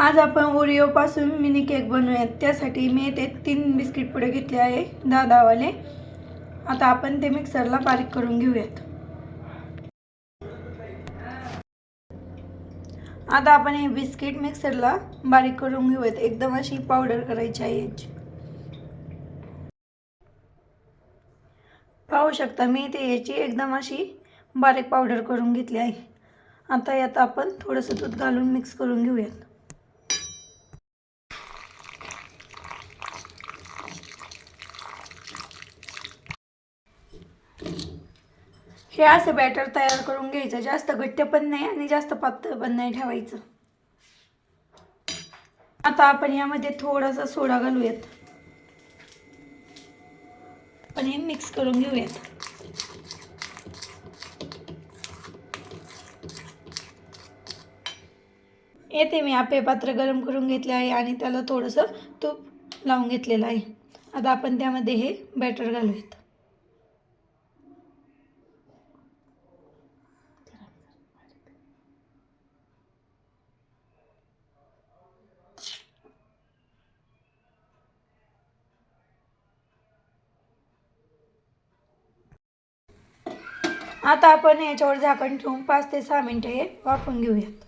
आज आपण ओरिओ पासून मिनी केक बनवूयात। त्यासाठी मी येथे 3 बिस्किट पुडे घेतले आहे, 10 वाले। आता आपण ते मिक्सरला बारीक करून घेऊयात। आता आपण हे बिस्किट मिक्सरला बारीक करून घेऊयात। एकदम अशी पावडर करायची आहे याची। पाहू शकता मी इथे याची एकदम अशी बारीक पावडर करून घेतली आहे। आता यात आपण थोडंसं दूध घालून मिक्स करून घेऊयात। हे असं बॅटर तयार करून घ्यायचं। जास्त घट्ट पण नाही आणि जास्त पातळ पण नाही ठेवायचं। आता आपण यामध्ये थोडासा सोडा घालूयात आणि मिक्स करून घेऊयात। येथे मी आपे पात्र गरम करून घेतले आहे आणि त्याला थोडंसं तूप लावून घेतलेलं आहे। आता आपण त्यामध्ये हे बॅटर घालूयात। आता आपण याच्यावर झाकण ठेवून 5 ते 6 मिनिटे हे वाफवून घेऊयात।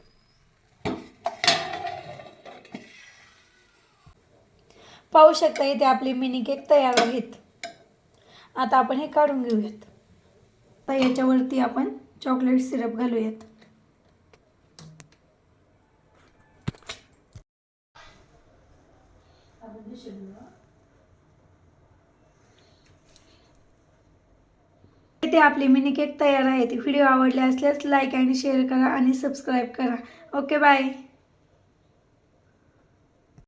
पाहू शकता इथे आपले मिनी केक तयार आहेत। आता आपण हे काढून घेऊयात। आता याच्यावरती आपण चॉकलेट सिरप घालूयात। इथे आपले मिनी केक तयार आहेत। व्हिडिओ आवडले असल्यास लाईक आणि शेअर करा आणि सबस्क्राईब करा। Okay bye.